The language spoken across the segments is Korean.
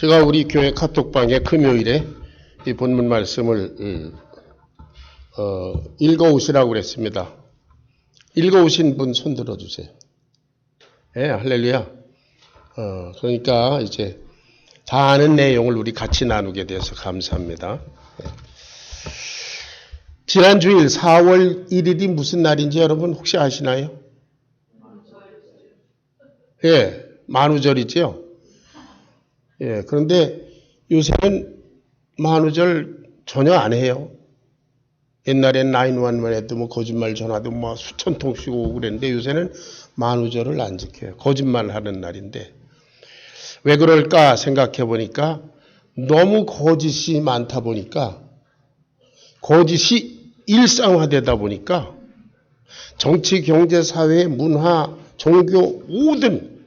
제가 우리 교회 카톡방에 금요일에 이 본문 말씀을 읽어오시라고 그랬습니다. 읽어오신 분 손 들어주세요. 예, 할렐루야. 그러니까 이제 다 아는 내용을 우리 같이 나누게 돼서 감사합니다. 지난 주일 4월 1일이 무슨 날인지 여러분 혹시 아시나요? 예, 만우절이죠. 예, 그런데 요새는 만우절 전혀 안 해요. 옛날엔 911 해도 뭐 거짓말 전화도 뭐 수천 통씩 오고 그랬는데 요새는 만우절을 안 지켜요. 거짓말 하는 날인데. 왜 그럴까 생각해 보니까 너무 거짓이 많다 보니까 거짓이 일상화되다 보니까 정치, 경제, 사회, 문화, 종교 모든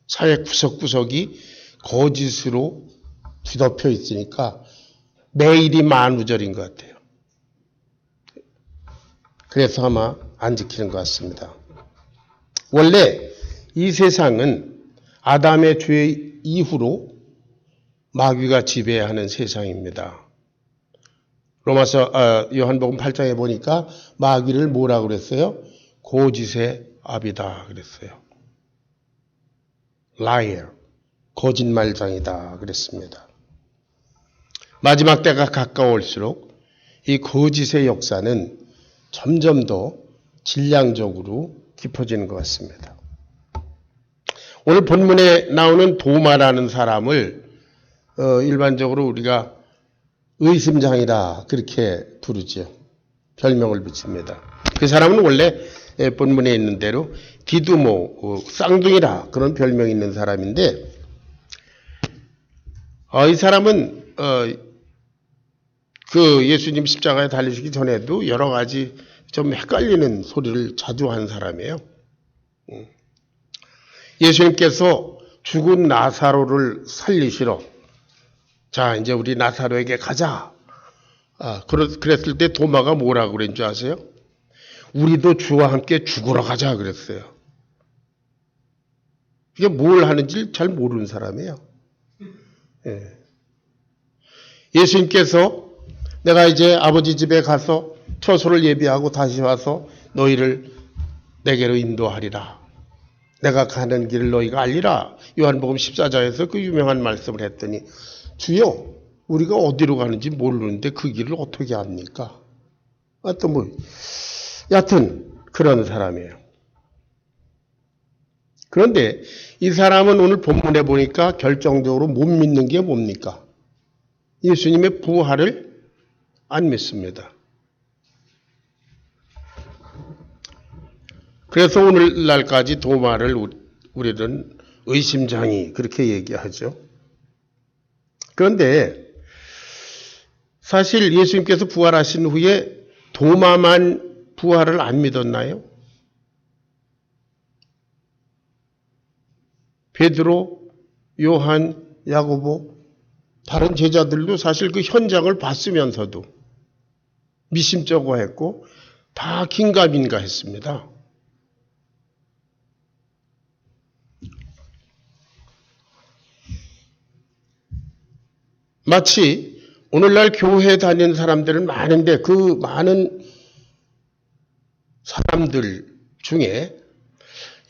사회 구석구석이 거짓으로 뒤덮여 있으니까 매일이 만우절인 것 같아요. 그래서 아마 안 지키는 것 같습니다. 원래 이 세상은 아담의 죄 이후로 마귀가 지배하는 세상입니다. 요한복음 8장에 보니까 마귀를 뭐라고 그랬어요? 거짓의 아비다 그랬어요. liar, 거짓말장이다 그랬습니다. 마지막 때가 가까울수록 이 거짓의 역사는 점점 더 질량적으로 깊어지는 것 같습니다. 오늘 본문에 나오는 도마라는 사람을 일반적으로 우리가 의심장이다 그렇게 부르죠. 별명을 붙입니다. 그 사람은 원래 본문에 있는 대로 디두모, 쌍둥이라 그런 별명이 있는 사람인데 이 사람은 그 예수님 십자가에 달리시기 전에도 여러 가지 좀 헷갈리는 소리를 자주 한 사람이에요. 예수님께서 죽은 나사로를 살리시러 자 이제 우리 나사로에게 가자. 그랬을 때 도마가 뭐라고 그랬는 줄 아세요? 우리도 주와 함께 죽으러 가자 그랬어요. 이게 뭘 하는지 잘 모르는 사람이에요. 예. 예수님께서 내가 이제 아버지 집에 가서 처소를 예비하고 다시 와서 너희를 내게로 인도하리라. 내가 가는 길을 너희가 알리라. 요한복음 14장에서 그 유명한 말씀을 했더니 주여 우리가 어디로 가는지 모르는데 그 길을 어떻게 압니까? 또 뭐 여하튼 그런 사람이에요. 그런데 이 사람은 오늘 본문에 보니까 결정적으로 못 믿는 게 뭡니까? 예수님의 부활을 안 믿습니다. 그래서 오늘날까지 도마를 우리는 의심장이 그렇게 얘기하죠. 그런데 사실 예수님께서 부활하신 후에 도마만 부활을 안 믿었나요? 베드로, 요한, 야고보 다른 제자들도 사실 그 현장을 봤으면서도 미심쩍어했고 다 긴가민가 했습니다. 마치 오늘날 교회에 다니는 사람들은 많은데 그 많은 사람들 중에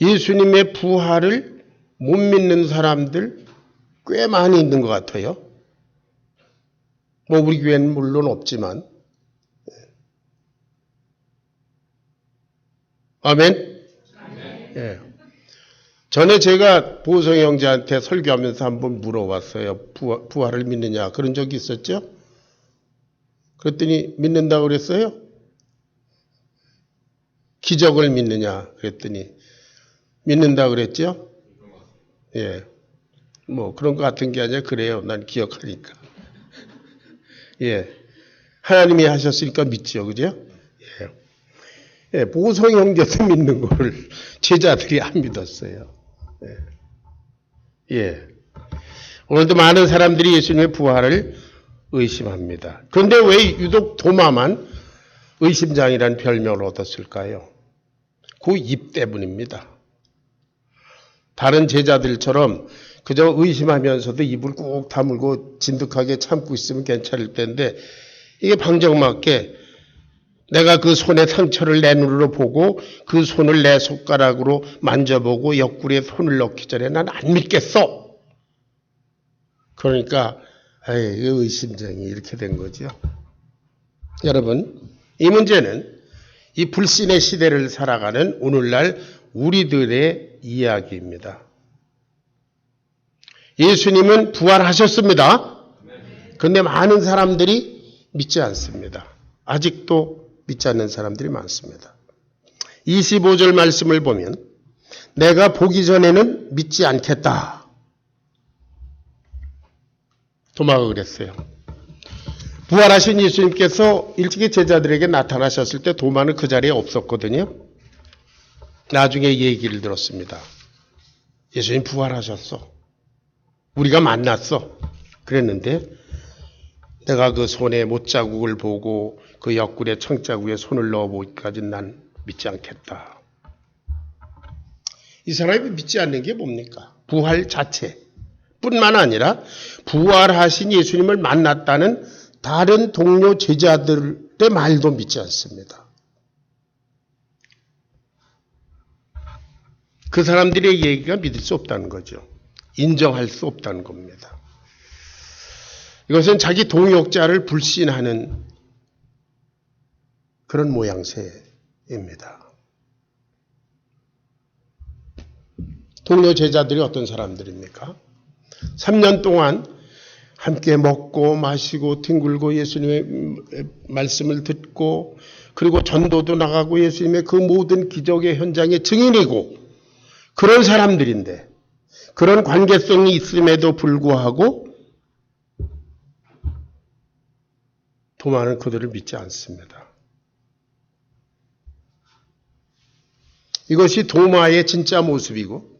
예수님의 부활을 못 믿는 사람들 꽤 많이 있는 것 같아요. 뭐 우리 교회는 물론 없지만. 아멘? 예. 전에 제가 보성이 형제한테 설교하면서 한번 물어봤어요. 부활을 믿느냐 그런 적이 있었죠? 그랬더니 믿는다고 그랬어요? 기적을 믿느냐 그랬더니 믿는다고 그랬죠? 예. 뭐 그런 것 같은 게 아니라 그래요. 난 기억하니까. 예. 하나님이 하셨으니까 믿죠. 그죠? 예. 예. 보성이 형제도 믿는 거를 제자들이 안 믿었어요. 예. 예. 오늘도 많은 사람들이 예수님의 부활을 의심합니다. 그런데 왜 유독 도마만 의심장이라는 별명을 얻었을까요? 그 입 때문입니다. 다른 제자들처럼 그저 의심하면서도 입을 꾹 다물고 진득하게 참고 있으면 괜찮을 텐데 이게 방정맞게 내가 그 손에 상처를 내 눈으로 보고 그 손을 내 손가락으로 만져보고 옆구리에 손을 넣기 전에 난 안 믿겠어. 그러니까 의심쟁이 이렇게 된 거죠. 여러분, 이 문제는 이 불신의 시대를 살아가는 오늘날 우리들의 이야기입니다. 예수님은 부활하셨습니다. 그런데 많은 사람들이 믿지 않습니다. 아직도 믿지 않는 사람들이 많습니다. 25절 말씀을 보면 내가 보기 전에는 믿지 않겠다. 도마가 그랬어요. 부활하신 예수님께서 일찍이 제자들에게 나타나셨을 때 도마는 그 자리에 없었거든요. 나중에 얘기를 들었습니다. 예수님 부활하셨어. 우리가 만났어. 그랬는데 내가 그 손에 못자국을 보고 그 옆구리에 청자국에 손을 넣어보기까지는 난 믿지 않겠다. 이 사람이 믿지 않는 게 뭡니까? 부활 자체 뿐만 아니라 부활하신 예수님을 만났다는 다른 동료 제자들의 말도 믿지 않습니다. 그 사람들의 얘기가 믿을 수 없다는 거죠. 인정할 수 없다는 겁니다. 이것은 자기 동역자를 불신하는 그런 모양새입니다. 동료 제자들이 어떤 사람들입니까? 3년 동안 함께 먹고 마시고 뒹굴고 예수님의 말씀을 듣고 그리고 전도도 나가고 예수님의 그 모든 기적의 현장의 증인이고 그런 사람들인데 그런 관계성이 있음에도 불구하고 도마는 그들을 믿지 않습니다. 이것이 도마의 진짜 모습이고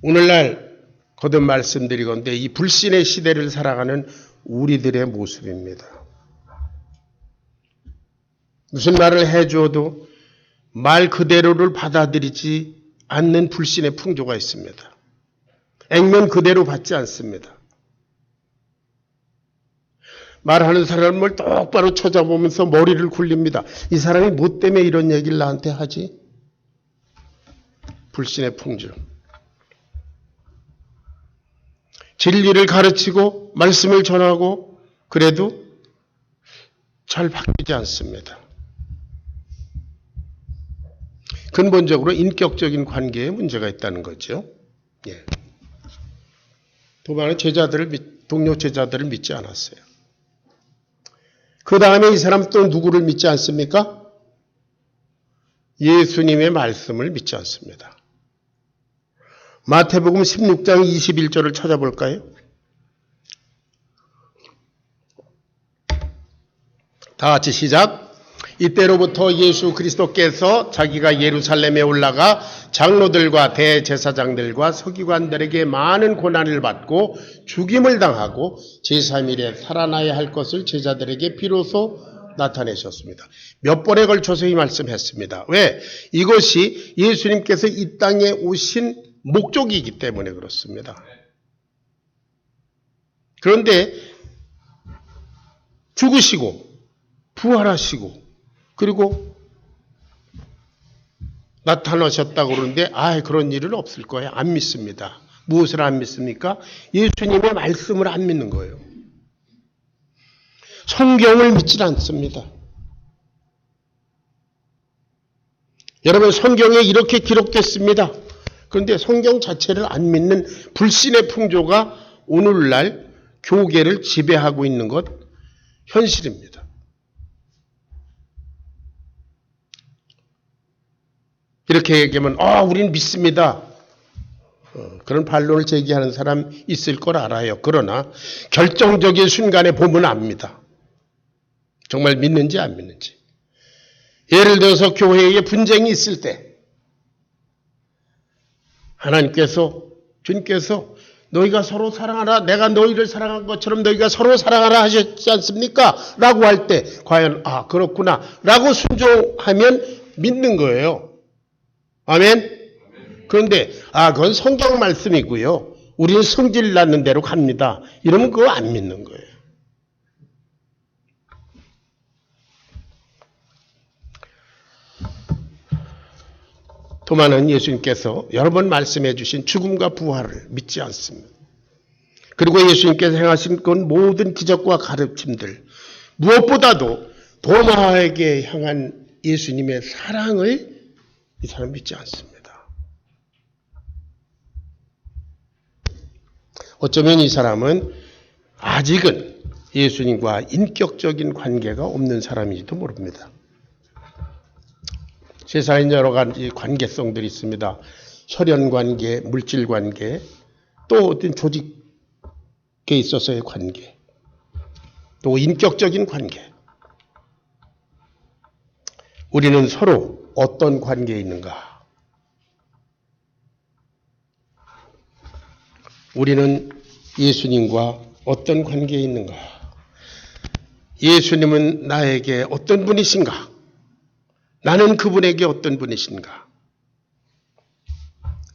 오늘날 거듭 말씀드리건대 이 불신의 시대를 살아가는 우리들의 모습입니다. 무슨 말을 해줘도 말 그대로를 받아들이지 않는 불신의 풍조가 있습니다. 액면 그대로 받지 않습니다. 말하는 사람을 똑바로 쳐다보면서 머리를 굴립니다. 이 사람이 뭐 때문에 이런 얘기를 나한테 하지? 불신의 풍조. 진리를 가르치고 말씀을 전하고 그래도 잘 바뀌지 않습니다. 근본적으로 인격적인 관계에 문제가 있다는 거죠. 예. 도마는 동료 제자들을 믿지 않았어요. 그 다음에 이 사람 또 누구를 믿지 않습니까? 예수님의 말씀을 믿지 않습니다. 마태복음 16장 21절을 찾아볼까요? 다 같이 시작. 이때로부터 예수 그리스도께서 자기가 예루살렘에 올라가 장로들과 대제사장들과 서기관들에게 많은 고난을 받고 죽임을 당하고 제3일에 살아나야 할 것을 제자들에게 비로소 나타내셨습니다. 몇 번에 걸쳐서 이 말씀했습니다. 왜? 이것이 예수님께서 이 땅에 오신 목적이기 때문에 그렇습니다. 그런데 죽으시고 부활하시고 그리고 나타나셨다고 그러는데 그런 일은 없을 거예요. 안 믿습니다. 무엇을 안 믿습니까? 예수님의 말씀을 안 믿는 거예요. 성경을 믿질 않습니다. 여러분 성경에 이렇게 기록됐습니다. 그런데 성경 자체를 안 믿는 불신의 풍조가 오늘날 교계를 지배하고 있는 것 현실입니다. 이렇게 얘기하면 우리는 믿습니다. 그런 반론을 제기하는 사람 있을 걸 알아요. 그러나 결정적인 순간에 보면 압니다. 정말 믿는지 안 믿는지. 예를 들어서 교회에 분쟁이 있을 때 하나님께서 주님께서 너희가 서로 사랑하라 내가 너희를 사랑한 것처럼 너희가 서로 사랑하라 하셨지 않습니까? 라고 할 때 과연 그렇구나 라고 순종하면 믿는 거예요. 아멘? 그런데 그건 성경 말씀이고요. 우리는 성질 나는 대로 갑니다. 이러면 그거 안 믿는 거예요. 도마는 예수님께서 여러 번 말씀해 주신 죽음과 부활을 믿지 않습니다. 그리고 예수님께서 행하신 건 모든 기적과 가르침들, 무엇보다도 도마에게 향한 예수님의 사랑을 이 사람 믿지 않습니다. 어쩌면 이 사람은 아직은 예수님과 인격적인 관계가 없는 사람인지도 모릅니다. 세상에 여러 가지 관계성들이 있습니다. 혈연관계, 물질관계, 또 어떤 조직에 있어서의 관계, 또 인격적인 관계. 우리는 서로 어떤 관계에 있는가? 우리는 예수님과 어떤 관계에 있는가? 예수님은 나에게 어떤 분이신가? 나는 그분에게 어떤 분이신가?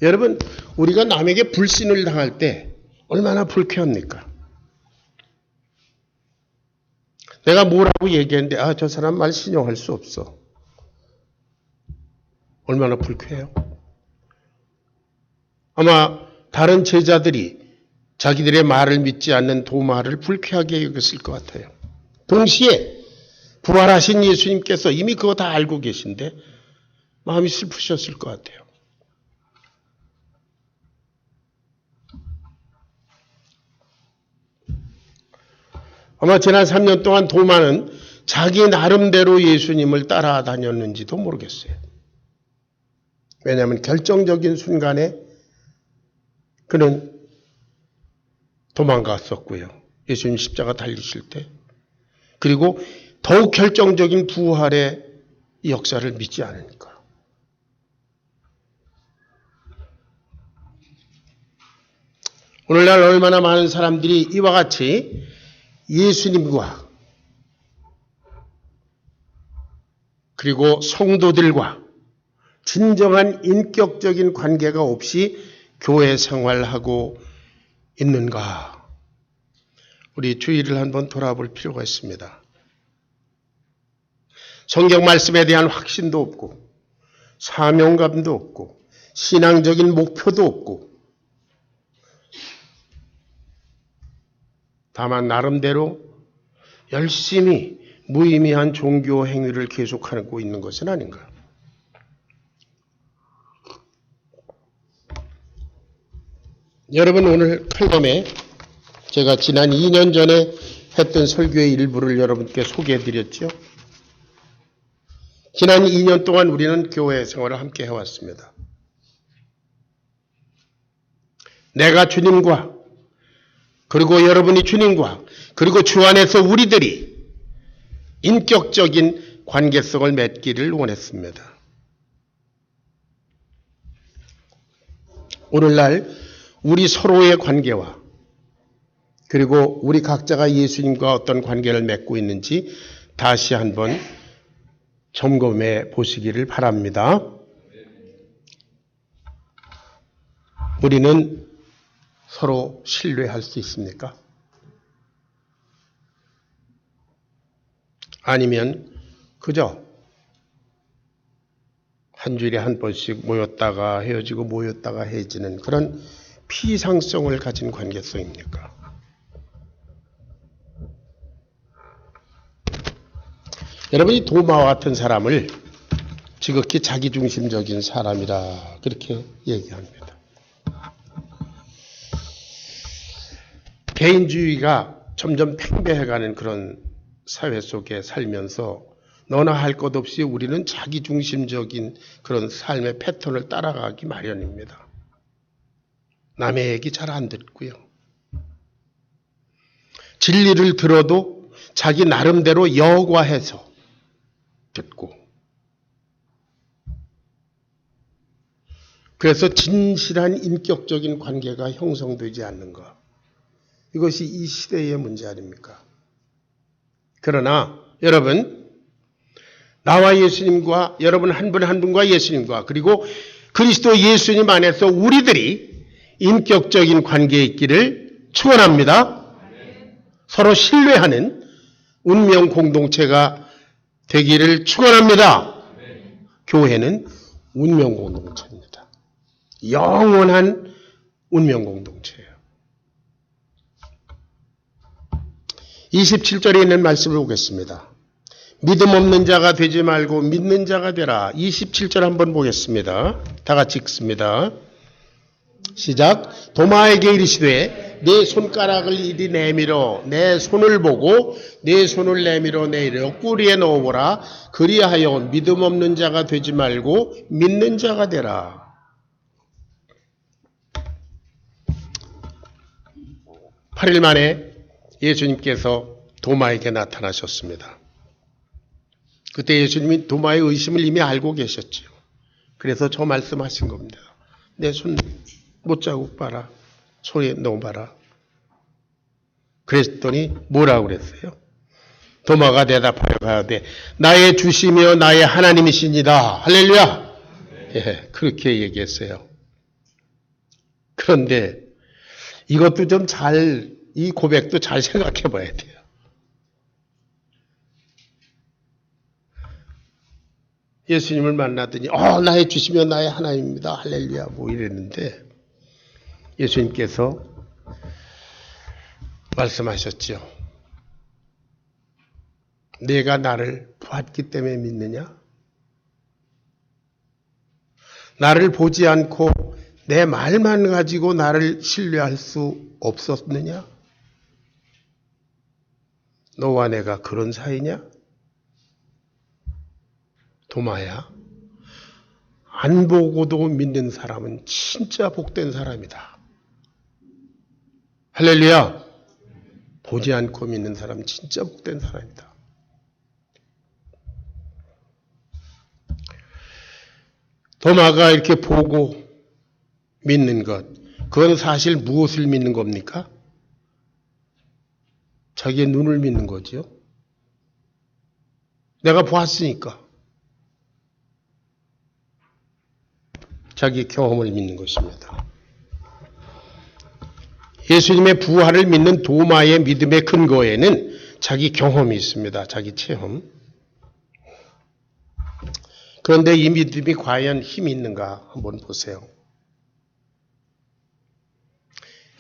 여러분, 우리가 남에게 불신을 당할 때 얼마나 불쾌합니까? 내가 뭐라고 얘기했는데 저 사람 말 신용할 수 없어. 얼마나 불쾌해요? 아마 다른 제자들이 자기들의 말을 믿지 않는 도마를 불쾌하게 여겼을 것 같아요. 동시에 부활하신 예수님께서 이미 그거 다 알고 계신데 마음이 슬프셨을 것 같아요. 아마 지난 3년 동안 도마는 자기 나름대로 예수님을 따라다녔는지도 모르겠어요. 왜냐하면 결정적인 순간에 그는 도망갔었고요. 예수님 십자가 달리실 때. 그리고 더욱 결정적인 부활의 역사를 믿지 않으니까. 오늘날 얼마나 많은 사람들이 이와 같이 예수님과 그리고 성도들과 진정한 인격적인 관계가 없이 교회 생활하고 있는가? 우리 주의를 한번 돌아볼 필요가 있습니다. 성경 말씀에 대한 확신도 없고 사명감도 없고 신앙적인 목표도 없고 다만 나름대로 열심히 무의미한 종교 행위를 계속하고 있는 것은 아닌가. 여러분, 오늘 칼럼에 제가 지난 2년 전에 했던 설교의 일부를 여러분께 소개해드렸죠. 지난 2년 동안 우리는 교회 생활을 함께 해왔습니다. 내가 주님과 그리고 여러분이 주님과 그리고 주 안에서 우리들이 인격적인 관계성을 맺기를 원했습니다. 오늘날 우리 서로의 관계와 그리고 우리 각자가 예수님과 어떤 관계를 맺고 있는지 다시 한번 점검해 보시기를 바랍니다. 우리는 서로 신뢰할 수 있습니까? 아니면 그저 한 주일에 한 번씩 모였다가 헤어지고 모였다가 헤어지는 그런 피상성을 가진 관계성입니까? 여러분이 도마와 같은 사람을 지극히 자기중심적인 사람이라 그렇게 얘기합니다. 개인주의가 점점 팽배해가는 그런 사회 속에 살면서 너나 할 것 없이 우리는 자기중심적인 그런 삶의 패턴을 따라가기 마련입니다. 남의 얘기 잘 안 듣고요. 진리를 들어도 자기 나름대로 여과해서 듣고 그래서 진실한 인격적인 관계가 형성되지 않는 것. 이것이 이 시대의 문제 아닙니까? 그러나 여러분, 나와 예수님과 여러분 한 분 한 분과 예수님과 그리고 그리스도 예수님 안에서 우리들이 인격적인 관계에 있기를 축원합니다. 서로 신뢰하는 운명 공동체가 되기를 축원합니다. 교회는 운명 공동체입니다. 영원한 운명 공동체예요. 27절에 있는 말씀을 보겠습니다. 믿음 없는 자가 되지 말고 믿는 자가 되라. 27절 한번 보겠습니다. 다 같이 읽습니다. 시작. 도마에게 이르시되 내 손가락을 이리 내밀어 내 손을 보고 내 손을 내밀어 내 옆구리에 넣어보라. 그리하여 믿음 없는 자가 되지 말고 믿는 자가 되라. 8일 만에 예수님께서 도마에게 나타나셨습니다. 그때 예수님이 도마의 의심을 이미 알고 계셨죠. 그래서 저 말씀하신 겁니다. 내 손 못자국 봐라. 손에 넣어봐라. 그랬더니 뭐라고 그랬어요? 도마가 대답하여 가야돼. 나의 주시며 나의 하나님이시니다. 할렐루야. 예, 그렇게 얘기했어요. 그런데 이것도 좀 이 고백도 잘 생각해 봐야 돼요. 예수님을 만나더니 나의 주시며 나의 하나님입니다. 할렐루야 뭐 이랬는데 예수님께서 말씀하셨죠. 내가 나를 보았기 때문에 믿느냐? 나를 보지 않고 내 말만 가지고 나를 신뢰할 수 없었느냐? 너와 내가 그런 사이냐? 도마야, 안 보고도 믿는 사람은 진짜 복된 사람이다. 할렐루야. 보지 않고 믿는 사람은 진짜 복된 사람이다. 도마가 이렇게 보고 믿는 것, 그건 사실 무엇을 믿는 겁니까? 자기의 눈을 믿는 거죠. 내가 보았으니까. 자기 경험을 믿는 것입니다. 예수님의 부활을 믿는 도마의 믿음의 근거에는 자기 경험이 있습니다. 자기 체험. 그런데 이 믿음이 과연 힘이 있는가 한번 보세요.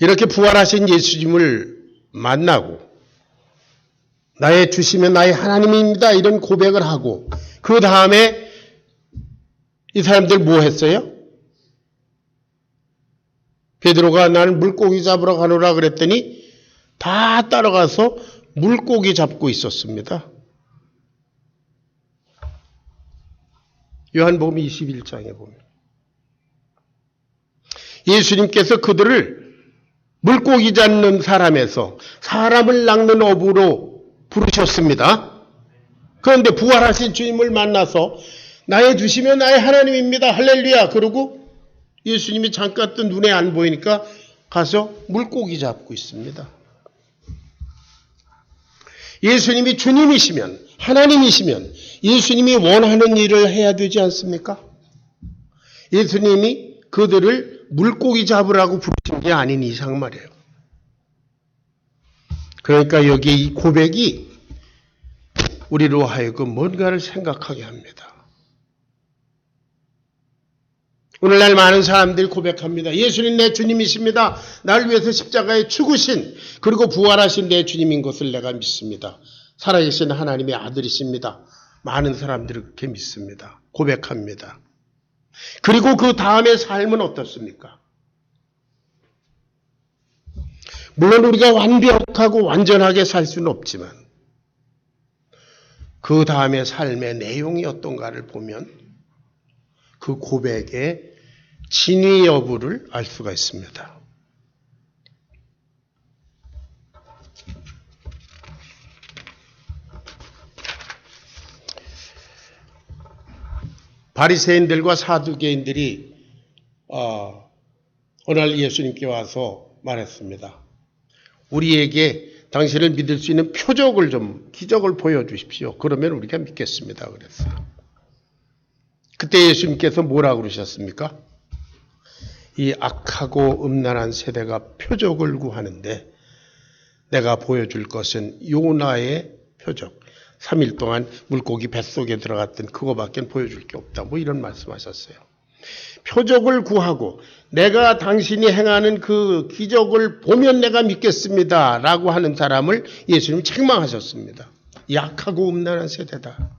이렇게 부활하신 예수님을 만나고 나의 주시면 나의 하나님입니다. 이런 고백을 하고 그 다음에 이 사람들 뭐 했어요? 베드로가 나는 물고기 잡으러 가노라 그랬더니 다 따라가서 물고기 잡고 있었습니다. 요한복음 21장에 보면 예수님께서 그들을 물고기 잡는 사람에서 사람을 낚는 어부로 부르셨습니다. 그런데 부활하신 주님을 만나서 나의 주시면 나의 하나님입니다. 할렐루야. 그러고 예수님이 잠깐 또 눈에 안 보이니까 가서 물고기 잡고 있습니다. 예수님이 주님이시면 하나님이시면 예수님이 원하는 일을 해야 되지 않습니까? 예수님이 그들을 물고기 잡으라고 부르신 게 아닌 이상 말이에요. 그러니까 여기 이 고백이 우리로 하여금 뭔가를 생각하게 합니다. 오늘날 많은 사람들이 고백합니다. 예수님 내 주님이십니다. 나를 위해서 십자가에 죽으신 그리고 부활하신 내 주님인 것을 내가 믿습니다. 살아계신 하나님의 아들이십니다. 많은 사람들이 그렇게 믿습니다. 고백합니다. 그리고 그 다음의 삶은 어떻습니까? 물론 우리가 완벽하고 완전하게 살 수는 없지만 그 다음의 삶의 내용이 어떤가를 보면 그 고백의 진위 여부를 알 수가 있습니다. 바리새인들과 사두개인들이 어느 날 예수님께 와서 말했습니다. 우리에게 당신을 믿을 수 있는 표적을 좀 기적을 보여주십시오. 그러면 우리가 믿겠습니다. 그랬어요. 그때 예수님께서 뭐라고 그러셨습니까? 이 악하고 음란한 세대가 표적을 구하는데 내가 보여줄 것은 요나의 표적. 3일 동안 물고기 뱃속에 들어갔던 그거밖에 보여줄 게 없다. 뭐 이런 말씀하셨어요. 표적을 구하고 내가 당신이 행하는 그 기적을 보면 내가 믿겠습니다. 라고 하는 사람을 예수님 책망하셨습니다. 약하고 음란한 세대다.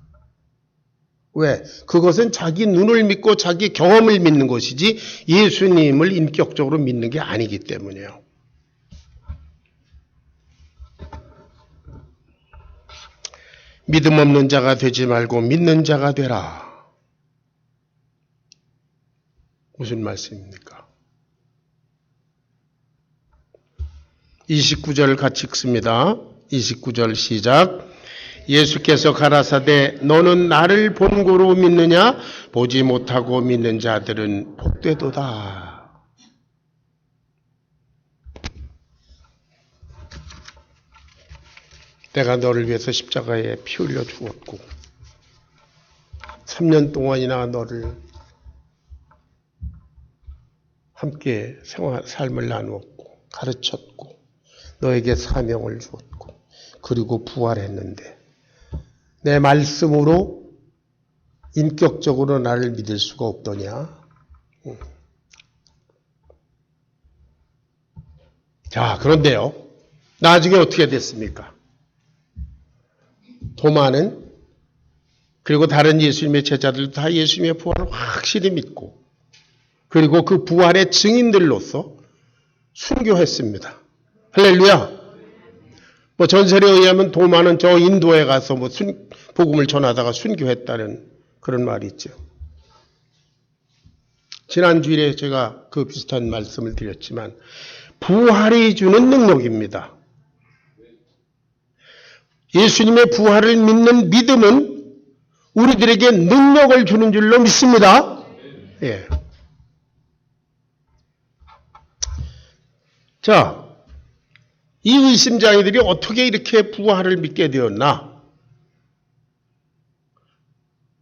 왜? 그것은 자기 눈을 믿고 자기 경험을 믿는 것이지 예수님을 인격적으로 믿는 게 아니기 때문이에요. 믿음 없는 자가 되지 말고 믿는 자가 되라. 무슨 말씀입니까? 29절 같이 읽습니다. 29절 시작. 예수께서 가라사대 너는 나를 본고로 믿느냐? 보지 못하고 믿는 자들은 복되도다. 내가 너를 위해서 십자가에 피 흘려 죽었고 3년 동안이나 너를 함께 삶을 나누었고 가르쳤고 너에게 사명을 주었고 그리고 부활했는데 내 말씀으로 인격적으로 나를 믿을 수가 없더냐? 자, 그런데요. 나중에 어떻게 됐습니까? 도마는 그리고 다른 예수님의 제자들도 다 예수님의 부활을 확실히 믿고 그리고 그 부활의 증인들로서 순교했습니다. 할렐루야. 뭐 전설에 의하면 도마는 저 인도에 가서 뭐 복음을 전하다가 순교했다는 그런 말이 있죠. 지난 주일에 제가 그 비슷한 말씀을 드렸지만 부활이 주는 능력입니다. 예수님의 부활을 믿는 믿음은 우리들에게 능력을 주는 줄로 믿습니다. 예. 자, 이 의심장애들이 어떻게 이렇게 부활을 믿게 되었나?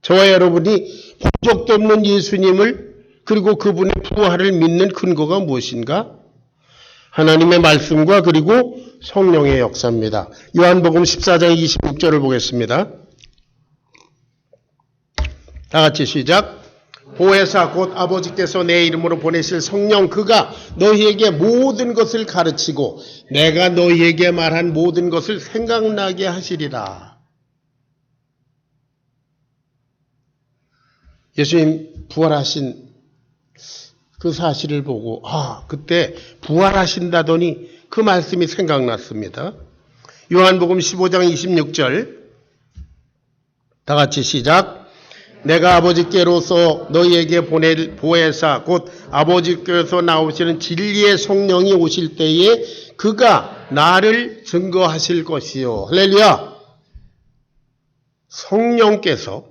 저와 여러분이 본 적도 없는 예수님을 그리고 그분의 부활을 믿는 근거가 무엇인가? 하나님의 말씀과 그리고 성령의 역사입니다. 요한복음 14장 26절을 보겠습니다. 다 같이 시작. 보혜사 곧 아버지께서 내 이름으로 보내실 성령 그가 너희에게 모든 것을 가르치고 내가 너희에게 말한 모든 것을 생각나게 하시리라. 예수님 부활하신 그 사실을 보고 그때 부활하신다더니 그 말씀이 생각났습니다. 요한복음 15장 26절 다 같이 시작. 내가 아버지께로서 너희에게 보낼 보혜사 곧 아버지께서 나오시는 진리의 성령이 오실 때에 그가 나를 증거하실 것이요. 할렐루야. 성령께서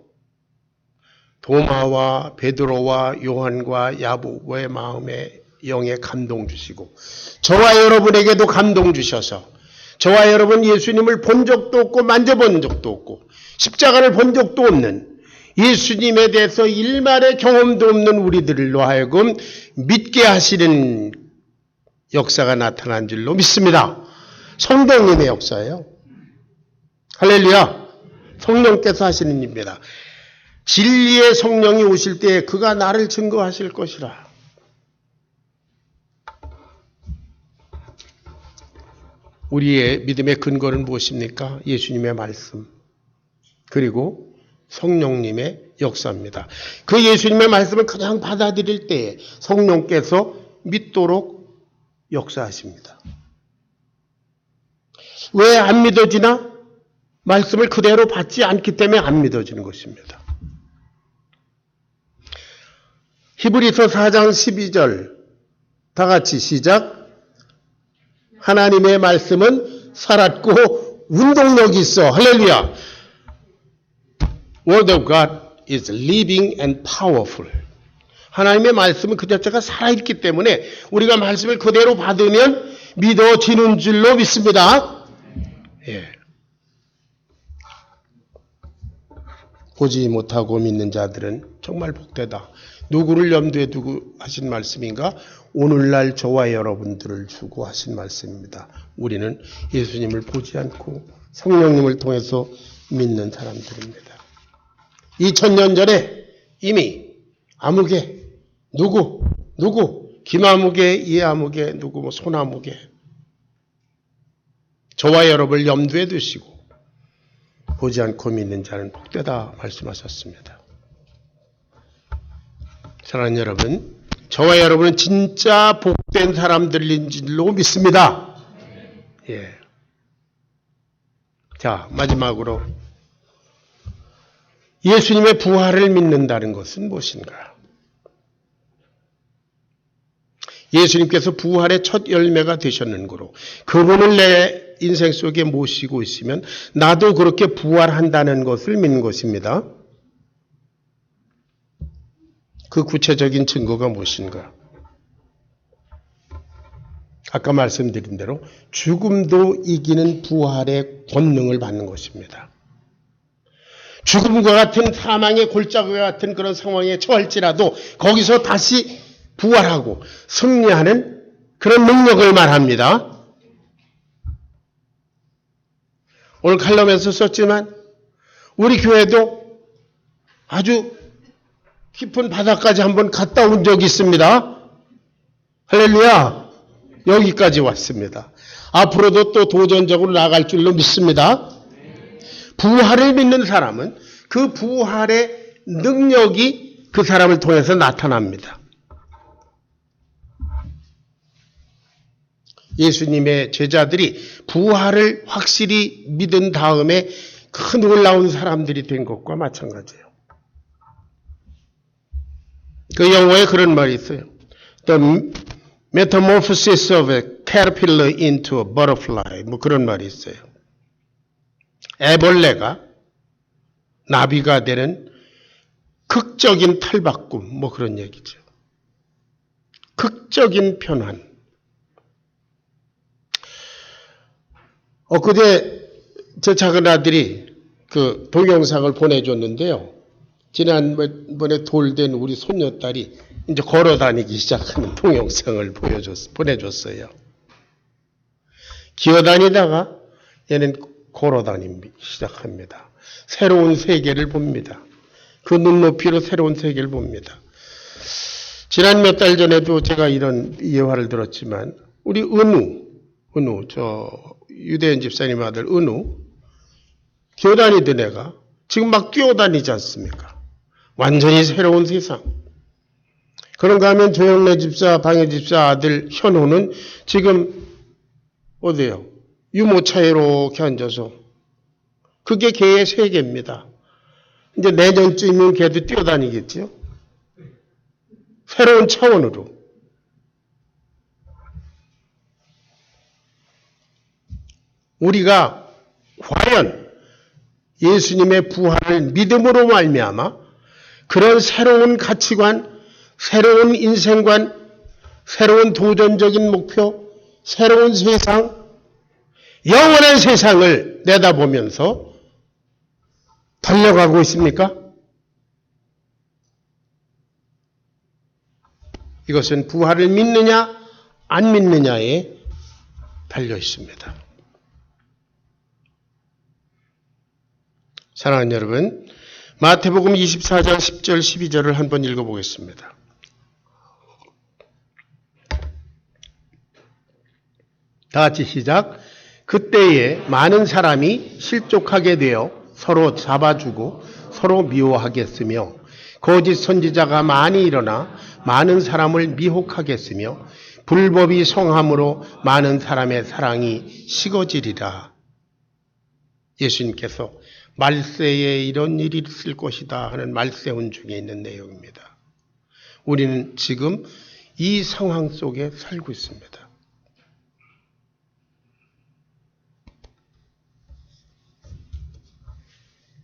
도마와 베드로와 요한과 야고보의 마음에 영에 감동 주시고 저와 여러분에게도 감동 주셔서 저와 여러분 예수님을 본 적도 없고 만져본 적도 없고 십자가를 본 적도 없는 예수님에 대해서 일말의 경험도 없는 우리들로 하여금 믿게 하시는 역사가 나타난 줄로 믿습니다. 성령님의 역사예요. 할렐루야. 성령께서 하시는 일입니다. 진리의 성령이 오실 때 그가 나를 증거하실 것이라. 우리의 믿음의 근거는 무엇입니까? 예수님의 말씀 그리고 성령님의 역사입니다. 그 예수님의 말씀을 그냥 받아들일 때에 성령께서 믿도록 역사하십니다. 왜 안 믿어지나? 말씀을 그대로 받지 않기 때문에 안 믿어지는 것입니다. 히브리서 4장 12절 다 같이 시작. 하나님의 말씀은 살았고 운동력이 있어. 할렐루야. Word of God is living and powerful. 하나님의 말씀은 그 자체가 살아있기 때문에 우리가 말씀을 그대로 받으면 믿어지는 줄로 믿습니다. 예. 보지 못하고 믿는 자들은 정말 복되다. 누구를 염두에 두고 하신 말씀인가? 오늘날 저와 여러분들을 주고 하신 말씀입니다. 우리는 예수님을 보지 않고 성령님을 통해서 믿는 사람들입니다. 2000년 전에 이미 아무개, 누구, 김아무개, 이아무개, 누구, 손아무개, 저와 여러분을 염두에 두시고 보지 않고 믿는 자는 복되다 말씀하셨습니다. 사랑하는 여러분, 저와 여러분은 진짜 복된 사람들인 줄로 믿습니다. 예. 자, 마지막으로 예수님의 부활을 믿는다는 것은 무엇인가? 예수님께서 부활의 첫 열매가 되셨는 거로 그분을 내 인생 속에 모시고 있으면 나도 그렇게 부활한다는 것을 믿는 것입니다. 그 구체적인 증거가 무엇인가? 아까 말씀드린 대로 죽음도 이기는 부활의 권능을 받는 것입니다. 죽음과 같은 사망의 골짜기와 같은 그런 상황에 처할지라도 거기서 다시 부활하고 승리하는 그런 능력을 말합니다. 오늘 칼럼에서 썼지만 우리 교회도 아주 깊은 바다까지 한번 갔다 온 적이 있습니다. 할렐루야. 여기까지 왔습니다. 앞으로도 또 도전적으로 나아갈 줄로 믿습니다. 부활을 믿는 사람은 그 부활의 능력이 그 사람을 통해서 나타납니다. 예수님의 제자들이 부활을 확실히 믿은 다음에 큰 놀라운 사람들이 된 것과 마찬가지예요. 그 영어에 그런 말이 있어요. The metamorphosis of a caterpillar into a butterfly. 뭐 그런 말이 있어요. 애벌레가 나비가 되는 극적인 탈바꿈, 뭐 그런 얘기죠. 극적인 변환. 엊그제 제 작은 아들이 그 동영상을 보내줬는데요. 지난번에 돌된 우리 손녀딸이 이제 걸어 다니기 시작하는 동영상을 보내줬어요. 기어 다니다가 얘는 걸어 다니기 시작합니다. 새로운 세계를 봅니다. 그 눈높이로 새로운 세계를 봅니다. 지난 몇 달 전에도 제가 이런 예화를 들었지만 우리 은우, 저 유대인 집사님 아들 은우, 기어 다니던 애가 지금 막 뛰어다니지 않습니까? 완전히 새로운 세상. 그런가 하면 조영래 집사, 방해 집사 아들 현호는 지금 어디에요? 유모차에 이렇게 앉아서 그게 걔의 세계입니다. 이제 내년쯤이면 걔도 뛰어다니겠지요? 새로운 차원으로. 우리가 과연 예수님의 부활을 믿음으로 말미암아 그런 새로운 가치관, 새로운 인생관, 새로운 도전적인 목표, 새로운 세상, 영원한 세상을 내다보면서 달려가고 있습니까? 이것은 부활을 믿느냐 안 믿느냐에 달려 있습니다. 사랑하는 여러분, 마태복음 24장 10절 12절을 한번 읽어보겠습니다. 다 같이 시작. 그때에 많은 사람이 실족하게 되어 서로 잡아주고 서로 미워하겠으며 거짓 선지자가 많이 일어나 많은 사람을 미혹하겠으며 불법이 성함으로 많은 사람의 사랑이 식어지리라. 예수님께서 말세에 이런 일이 있을 것이다 하는 말세운 중에 있는 내용입니다. 우리는 지금 이 상황 속에 살고 있습니다.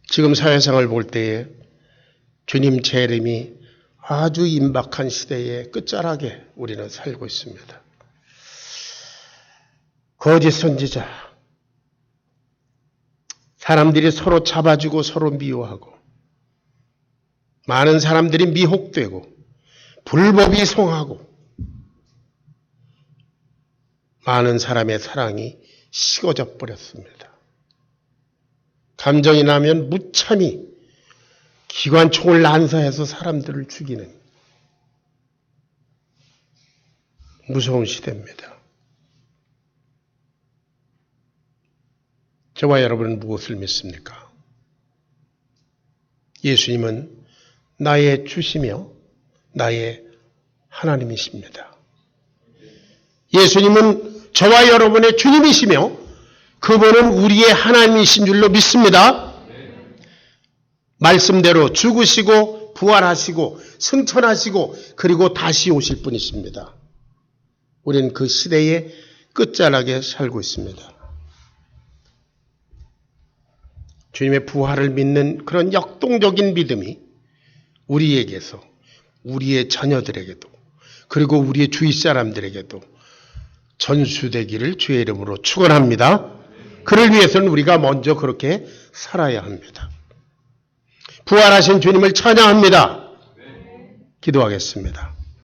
지금 사회상을 볼 때에 주님 재림이 아주 임박한 시대의 끝자락에 우리는 살고 있습니다. 거짓 선지자, 사람들이 서로 잡아주고 서로 미워하고 많은 사람들이 미혹되고 불법이 성하고 많은 사람의 사랑이 식어져 버렸습니다. 감정이 나면 무참히 기관총을 난사해서 사람들을 죽이는 무서운 시대입니다. 저와 여러분은 무엇을 믿습니까? 예수님은 나의 주시며 나의 하나님이십니다. 예수님은 저와 여러분의 주님이시며 그분은 우리의 하나님이신 줄로 믿습니다. 말씀대로 죽으시고 부활하시고 승천하시고 그리고 다시 오실 분이십니다. 우리는 그 시대의 끝자락에 살고 있습니다. 주님의 부활을 믿는 그런 역동적인 믿음이 우리에게서 우리의 자녀들에게도 그리고 우리의 주위 사람들에게도 전수되기를 주의 이름으로 축원합니다. 그를 위해서는 우리가 먼저 그렇게 살아야 합니다. 부활하신 주님을 찬양합니다. 기도하겠습니다.